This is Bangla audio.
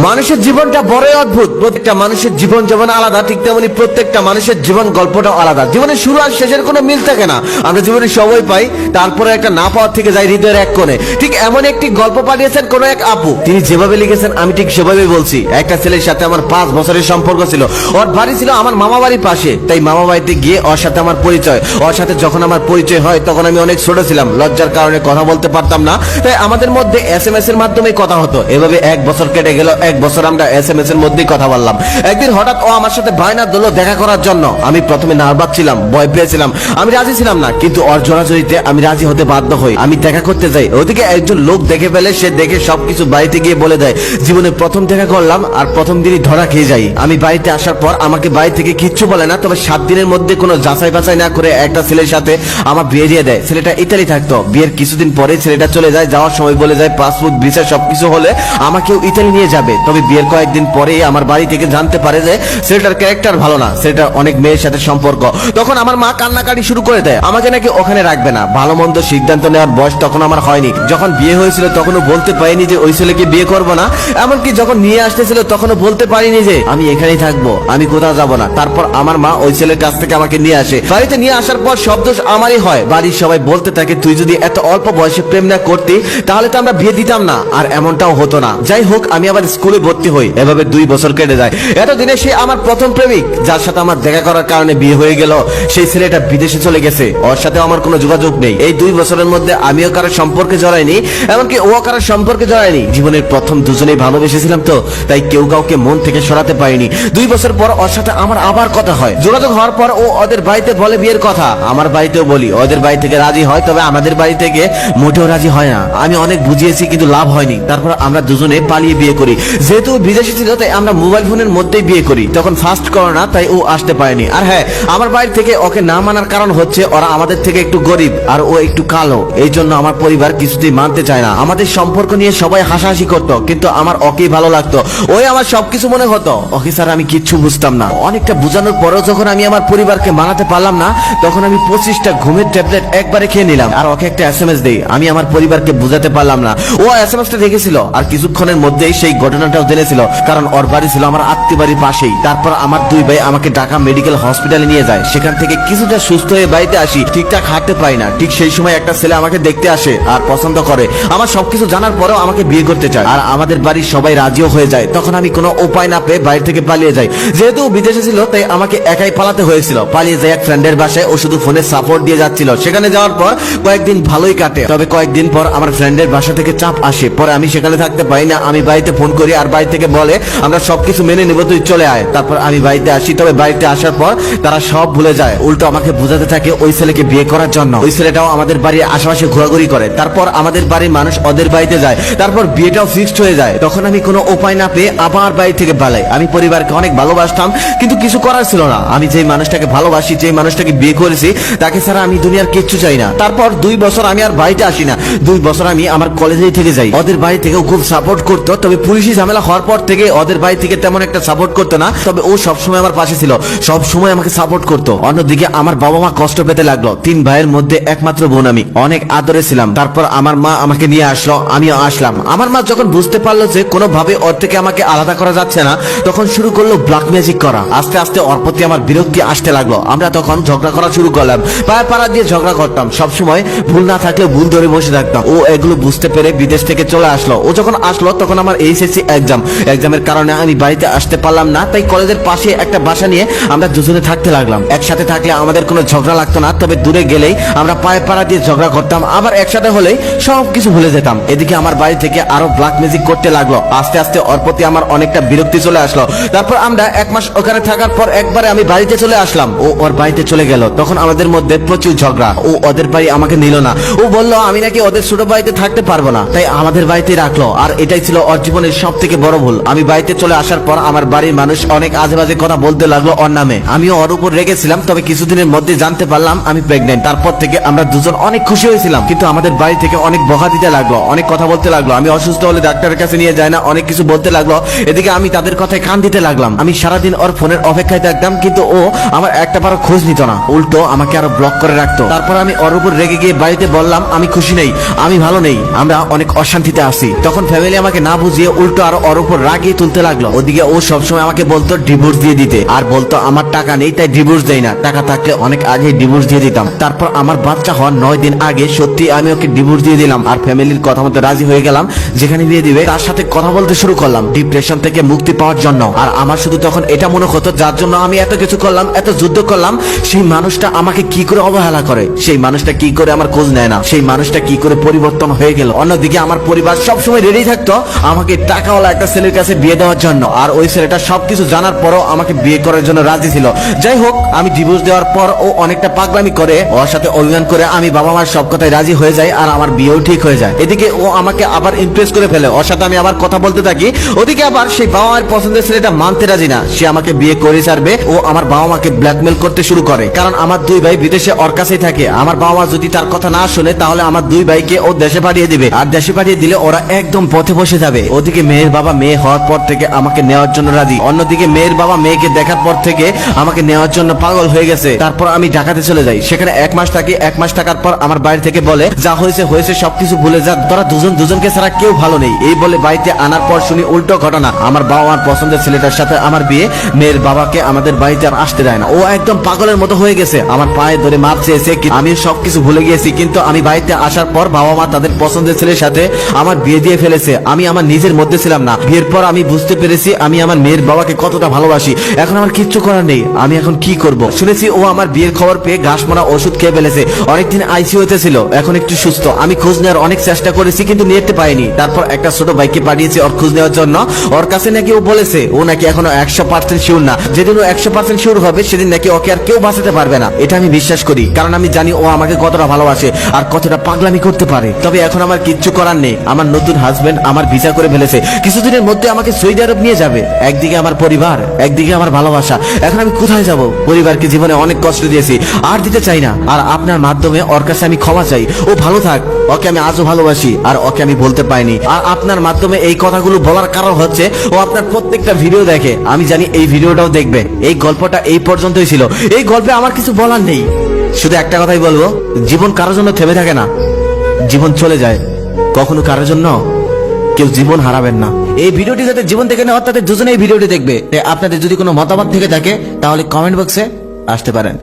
মানুষের জীবনটা বড়ই অদ্ভুত। প্রত্যেকটা মানুষের জীবন যেমন আলাদা, ঠিক তেমনি প্রত্যেকটা মানুষের জীবন গল্পটাও আলাদা। জীবনের শুরু আর শেষের কোনো মিল থাকে না। আমরা জীবনে সবই পাই, তারপরে একটা না পাওয়ার থেকে যাই হৃদয়ের এক কোণে। ঠিক এমন একটি গল্প পাঠিয়েছেন কোন এক আপু। তিনি যেভাবে লিখেছেন আমি ঠিক সেভাবেই বলছি। একটা ছেলের সাথে আমার 5 বছরের সম্পর্ক ছিল। ওর বাড়ি ছিল আমার মামা বাড়ির পাশে। তাই মামা বাড়িতে গিয়ে ওর সাথে আমার পরিচয়। ওর সাথে যখন আমার পরিচয় হয় তখন আমি অনেক ছোট ছিলাম, লজ্জার কারণে কথা বলতে পারতাম না। তাই আমাদের মধ্যে SMS এর মাধ্যমে কথা হতো। এভাবে 1 বছর কেটে গেল। 1 বছর আমরা SMS এর মধ্যেই কথা বললাম। একদিন হঠাৎ ও আমার সাথে বায়না দিল দেখা করার জন্য। আমি প্রথমে নার্ভাস ছিলাম, ভয় পেয়েছিলাম, আমি রাজি ছিলাম না। কিন্তু ওর জোরাজুরিতে আমি রাজি হতে বাধ্য হই। আমি দেখা করতে যাই। ওদিকে একজন লোক দেখে ফেলে। সে দেখে সবকিছু বাড়িতে গিয়ে বলে দেয়। জীবনে প্রথম দেখা করলাম আর প্রথম দিনই ধরা খেয়ে যাই। আমি বাড়িতে আসার পর আমাকে বাড়ি থেকে কিচ্ছু বলে না, তবে 7 দিনের মধ্যে কোনো যাচাই বাছাই না করে একটা ছেলের সাথে আমার বিয়ে দিয়ে দেয়। ছেলেটা ইতালি থাকতো। বিয়ের কিছুদিন পরে ছেলেটা চলে যায়। যাওয়ার সময় বলে যায় পাসপোর্ট ভিসা সবকিছু হলে আমাকেও ইতালি নিয়ে যাবে। তবে বিয়ের কয়েকদিন পরে আমার বাড়ি থেকে জানতে পারে যে ছেলেটার ক্যারেক্টার ভালো না, ছেলেটার অনেক মেয়ের সাথে সম্পর্ক। তখন আমার মা কান্নাকাটি শুরু করে দেয়। আমাকে নাকি ওখানে রাখবে না। ভালো মন্দ সিদ্ধান্ত নেওয়ার বয়স তখন আমার হয়নি। যখন বিয়ে হয়েছিল তখনও বলতে পারিনি যে ওই ছেলেকে বিয়ে করবো না। এমনকি যখন নিয়ে আসতেছিল তখনও বলতে পারিনি যে আমি এখানেই থাকবো, আমি কোথাও যাব না। তারপর আমার মা ওই ছেলের কাছ থেকে আমাকে নিয়ে আসে। বাড়িতে নিয়ে আসার পর সব দোষ আমারই হয়। বাড়ির সবাই বলতে থাকে তুই যদি এত অল্প বয়সে প্রেম না করতি তাহলে তো আমরা বিয়ে দিতাম না। আর এমনটাও হতো না। যাই হোক, আমি আবার স্কুলে ভর্তি হই। এভাবে 2 বছর কেটে যায়। এতদিনে সে আমার প্রথম প্রেমিক, যার সাথে আমার দেখা করার কারণে বিয়ে হয়ে গেল। সেই ছেলেটা বিদেশে চলে গেছে। ওর সাথে আমার কোনো যোগাযোগ নেই। এই 2 বছরের মধ্যে আমিও কারো সম্পর্কে জড়াইনি, এমনকি ও কারো সম্পর্কে জড়ায়নি। জীবনের প্রথম দুজনেই ভালোবেসেছিলাম, তো তাই কেউ কাউকে মন থেকে সরাতে পারিনি। 2 বছর পর ওর সাথে আমার আবার কথা হয়। যোগাযোগ হওয়ার পর ও ওদের বাড়িতে বলে বিয়ের কথা। আমার বাড়িতেও বলি। ওদের বাড়ি থেকে রাজি হয়, তবে আমাদের বাড়ি থেকে মোটেও রাজি হয় না। আমি অনেক বুঝিয়েছি কিন্তু লাভ হয়নি। তারপর আমরা দুজনে পালিয়ে বিয়ে করি। যেহেতু বিদেশে ছিল তাই আমরা মোবাইল ফোনের মধ্যেই বিয়ে করি। তখন ফার্স্ট করোনা, তাই ও আসতে পারেনি। আর হ্যাঁ, আমার বাড়ি থেকে ওকে না মানার কারণ হচ্ছে ওরা আমাদের থেকে একটু গরিব আর ও একটু কালো। এই জন্য আমার পরিবার কিছুতেই মানতে চায় না। আমাদের সম্পর্ক নিয়ে সবাই হাসাহাসি করতো, কিন্তু আমার ওকেই ভালো লাগতো। ওই আমার সবকিছু মনে হতো। ওকে স্যার আমি কিচ্ছু বুঝতাম না। অনেকটা বোঝানোর পরেও যখন আমি আমার পরিবারকে মানাতে পারলাম না, তখন আমি 25টা ঘুমের ট্যাবলেট একবারে খেয়ে নিলাম আর ওকে একটা SMS দেই। আমি আমার পরিবারকে বুঝাতে পারলাম না। ও SMSটা দেখেছিল আর কিছুক্ষণের মধ্যেই সেই ঘটনাটাও জেনেছিল, কারণ ওর বাড়ি ছিল আমার আত্মীয় বাড়ির পাশেই। তারপর আমার 2 ভাই আমাকে ঢাকা মেডিকেল হসপিটালে নিয়ে যায়। সেখান থেকে কিছুটা সুস্থ হয়ে বাড়িতে আসি। ঠিকঠাক হাঁটতে পারি না। ঠিক সেই সময় একটা ছেলে আমাকে দেখতে আসে আর পছন্দ করে। আমার সবকিছু জানার পরেও আমাকে বিয়ে করতে চায় আর আমাদের বাড়ির সবাই রাজিও হয়ে যায়। তখন আমি কোনো উপায় না পেয়ে বাড়ি থেকে পালিয়ে যাই। যেহেতু বিদেশে ছিল তাই আমাকে একাই পালাতে হয়েছিল। পালিয়ে যাই এক ফ্রেন্ডের বাসায়। ও শুধু ফোনে সাপোর্ট দিয়ে যাচ্ছিল। সেখানে যাওয়ার পর কয়েকদিন ভালোই কাটে, তবে কয়েকদিন পর আমার ফ্রেন্ডের বাসা থেকে চাপ আসে। পরে আমি সেখানে থাকতে পারি না। আমি বাড়িতে ফোন করি আর বাড়ি থেকে বলে আমরা সবকিছু মেনে নেব, তুই চলে আয়। তারপর আমি বাড়িতে আসি। তবে বাড়িতে আসার পর তারা সব ভুলে যায়। উল্টো আমাকে বোঝাতে থাকে ওই ছেলেকে বিয়ে করার জন্য। ওই ছেলেটাও আমাদের বাড়ির আশেপাশে ঘোরাঘুরি করে। তারপর আমাদের বাড়ির মানুষ ওদের বাড়িতে যায়। তারপর বিয়েটাও ফিক্সড হয়ে যায়। তখন আমি কোনো উপায় না পেয়ে আবার বাড়ি থেকে পালাই। আমি পরিবারকে অনেক ভালোবাসতাম, কিন্তু কিছু করার ছিল না। আমি যেই মানুষটাকে ভালোবাসি, যেই মানুষটাকে বিয়ে করেছি, তাকে ছাড়া আমি দুনিয়ার কিচ্ছু চাই না। তারপর 2 বছর আমি আর বাড়িতে আসি না। 2 বছর আমি আমার কলেজেই থেকে যাই। ওদের বাড়ি থেকেও খুব সাপোর্ট করতো, তবে পুলিশি ঝামেলা হওয়ার পর থেকে ওদের বাড়ি থেকে তেমন একটা সাপোর্ট করতো না। তবে ও সবসময় আমার পাশে ছিল, সবসময় আমাকে সাপোর্ট করতো। অন্যদিকে আমার বাবা মা কষ্ট পেতে লাগলো। 3 ভাইয়ের মধ্যে একমাত্র বোন আমি। অনেক আদরে ছিলাম। তারপর আমার মা আমাকে নিয়ে আসলো, আমিও আসলাম। আমার মা যখন বুঝতে পারলো যে কোনোভাবে ওর থেকে আমাকে আলাদা করা যাচ্ছে না, তখন শুরু করলো ব্ল্যাক ম্যাজিক করা। আস্তে আস্তে ওর প্রতি আমার বিরক্তি আসতে লাগলো। আমরা তখন ঝগড়া করা শুরু করলাম। পায়ে পাড়া দিয়ে ঝগড়া করতাম। সবসময় ভুল না থাকলে ভুল ধরে বসে থাকতাম। ও এগুলো বুঝতে পেরে বিদেশ থেকে চলে আসলো। ও যখন আসলো তখন আমার HSC এক্সামের কারণে আমি বাড়িতে আসতে পারলাম না। তাই কলেজের পাশে একটা বাসা নিয়ে আমরা দুজনে থাকতে লাগলাম। একসাথে থাকলে আমাদের কোনো ঝগড়া লাগতো না, তবে দূরে গেলেই আমরা পায়ে পাড়া দিয়ে ঝগড়া করতাম। আবার একসাথে হলেই সবকিছু ভুলে যেতাম। এদিকে আমার বাড়ি থেকে আরো ব্ল্যাক ম্যাজিক করতে লাগলো। আস্তে আস্তে ওর প্রতি আমার অনেকটা বিরক্তি চলে আসলো। তারপর আমরা 1 মাস ওখানে থাকার পর একবারে আমি বাড়িতে চলে আসলাম। ও ওর বাড়িতে চলে গেল। তখন আমাদের মধ্যে প্রচুর ঝগড়া। ও ওদের বাড়ি আমাকে নিল না। ও বললো আমি নাকি ওদের ছোট বাড়িতে থাকতে পারবো না, তাই আমাদের বাড়িতে রাখলো। আর এটাই ছিল ওর জীবনের সব থেকে বড় ভুল। আমি বাড়িতে চলে আসার পর আমার বাড়ির মানুষ অনেক আজে বাজে কথা বলতে লাগলো ওর নামে। আমিও ওর উপর রেগেছিলাম, তবে কিছুদিনের মধ্যে জানতে পারলাম আমি প্রেগনেন্ট। তারপর থেকে আমরা দুজন অনেক খুশি হয়েছিলাম, কিন্তু আমাদের বাড়ি থেকে অনেক বকা দিতে লাগলো, অনেক কথা বলতে লাগলো। আমি অসুস্থ হলে ডাক্তারের কাছে নিয়ে যায় না, অনেক কিছু বলতে লাগলো। এদিকে আমি তাদের কথায় কান দিতে লাগলাম। আমি সারাদিন ওর ফোনের অপেক্ষায় থাকতাম, কিন্তু ও আমার একটা বারো খোঁজ নিত না, উল্টো আমাকে আরো ব্লক করে রাখতো। তারপর আমি ওর উপর রেগে গিয়ে বাড়িতে বললাম আমি খুশি নেই, আমি ভালো নেই, আমরা অনেক অশান্তিতে আছি। তখন ফ্যামিলি আমাকে না বুঝিয়ে উল্টো আর ওর উপর রাগই তুলতে লাগলো। ওদিকে ও সবসময় আমাকে বলতো ডিভোর্স দিয়ে দিতে, আর বলতো আমার টাকা নেই তাই ডিভোর্স দেই না, টাকা থাকলে অনেক আগে ডিভোর্স দিয়ে দিতাম। তারপর আমার বাচ্চা হওয়ার 9 দিন আগে সত্যি আমি ওকে ডিভোর্স দিয়ে দিলাম, আর ফ্যামিলির কথা মতো রাজি হয়ে গেলাম। যেখানে বিয়ে দিবে তার সাথে কথা বলতে শুরু করলাম ডিপ্রেশন থেকে মুক্তি পাওয়ার জন্য। আর আমার শুধু তখন এটা মনে হতো যার জন্য আমি এত কিছু করলাম, এত যুদ্ধ করলাম, সেই মানুষটা আমাকে কি করে অবহেলা করে, সেই মানুষটা কি করে আমার খোঁজ নেয় না, সেই মানুষটা কি করে পরিবর্তন হয়ে গেল। অন্যদিকে আমার পরিবার সবসময় রেডি থাকতো আমাকে টাকাওয়ালা একটা ছেলের কাছে বিয়ে দেওয়ার জন্য, আর ওই ছেলেটা সবকিছু জানার পরও আমাকে বিয়ে করার জন্য রাজি ছিল। যাই হোক, আমি ডিভোর্স দেওয়ার পর ও অনেকটা পাগলামি করে, ওর সাথে অভিমান করে আমি বাবা মার সব কথায় রাজি হয়ে যাই, আর আমার বিয়েও ঠিক হয়ে যায়। এদিকে ও আমাকে আবার ইমপ্রেস করে ফেলে, ওর সাথে আমি আবার কথা বলতে থাকি। ওদিকে আবার সেই বাবা মায়ের পছন্দের ছেলেটা মানতে রাজি না, সে আমাকে বিয়ে করে ছাড়বে। ও আমার বাবা মাকে ব্ল্যাকমেল করতে শুরু করে, কারণ আমার 2 ভাই বিদেশে ওর কাছেই থাকে। আমার বাবা মা যদি তার কথা না শুনে তাহলে আমার 2 ভাইকে ও দেশে পাঠিয়ে দিবে, আর দেশে পাঠিয়ে দিলে ওরা একদম পথে বসে যাবে। ওদিকে মেয়ের বাবা মেয়ে হওয়ার পর থেকে আমাকে নেওয়ার জন্য রাজি, অন্যদিকে মেয়ের বাবা মেয়েকে দেখার পর থেকে আমাকে নেওয়ার জন্য পাগল হয়ে গেছে। তারপর আমি ঢাকাতে চলে যাই, সেখানে 1 মাস থাকি। 1 মাস থাকার পর আমার বাড়ি থেকে বলে যা হয়েছে হয়েছে, সবকিছু ভুলে যা, তোরা দুজনকে ছাড়া কেউ ভালো নেই। এই বলে বাড়িতে আনার পর শুনি উল্টো ঘটনা, আমার বাবা মার পছন্দের ছেলেটার সাথে আমার বিয়ে। মেয়ের বাবাকে আমাদের বাড়িতে আর আসতে দেয় না, ও একদম পাগলের মতো হয়ে গেছে। আমার পায়ে ধরে মাপ চেয়েছে, আমি সবকিছু ভুলে গিয়েছি। কিন্তু আমি বাড়িতে আসার পর বাবা মা তাদের পছন্দের ছেলের সাথে আমার বিয়ে দিয়ে ফেলেছে। আমি আমার নিজের মধ্যে ছিলাম না। বিয়ের পর আমি বুঝতে পেরেছি আমি আমার মেয়ের বাবাকে কতটা ভালোবাসি। এখন আমার কিচ্ছু করার নেই, আমি এখন কি করব। শুনেছি ও আমার বিয়ের খবর পেয়ে ঘাস মরা ওষুধ খেয়ে ফেলেছে, অনেকদিন আইসিইউতে ছিল, এখন একটু সুস্থ। আমি খোঁজ নেওয়ার অনেক চেষ্টা করেছি কিন্তু নিতে পাইনি। তারপর একটা ছোট ভাইকে পাঠিয়েছি ওর খোঁজ নেওয়ার জন্য। ওর কাছে নাকি ও বলেছে ও নাকি এখনো 100% শিওর না, যেদিন ও 100% শিওর হবে সেদিন নাকি ওকে আর কেউ বাঁচাতে পারবে না। এটা আমি বিশ্বাস করি, কারণ আমি জানি ও আমাকে কতটা ভালোবাসে আর কতটা পাগলামি করতে পারে। তবে এখন আমার কিচ্ছু করার নেই, আমার নতুন হাজবেন্ড আমার ভিসা করে ফেলেছে, কিছুদিনের মধ্যে আমাকে সৌদি আরব নিয়ে যাবে। একদিকে আমার পরিবার, একদিকে আমার ভালোবাসা। এখন আমি কোথায় যাব? পরিবারকে জীবনে অনেক কষ্ট দিয়েছি, আর দিতে চাই না। আর আপনার মাধ্যমে ওর কাছে আমি ক্ষমা চাই, ও ভালো থাক। ওকে আমি আজও ভালোবাসি, আর ওকে আমি বলতে পাইনি। আর আপনার মাধ্যমে এই কথাগুলো বলার কারণ হচ্ছে ও আপনার প্রত্যেকটা ভিডিও দেখে, আমি জানি এই ভিডিওটাও দেখবে। এই গল্পটা এই পর্যন্তই ছিল, এই গল্পে আমার কিছু বলার নেই। শুধু একটা কথাই বলবো, জীবন কারোর জন্য থেমে থাকে না, জীবন চলে যায়। কখনো কারোর জন্য কেউ জীবন হারাবেন না। এই ভিডিওটি যাতে জীবন থেকে নেওয়ার, তাদের দুজনে এই ভিডিওটি দেখবে। আপনাদের যদি কোনো মতামত থেকে থাকে তাহলে কমেন্ট বক্সে আসতে পারেন।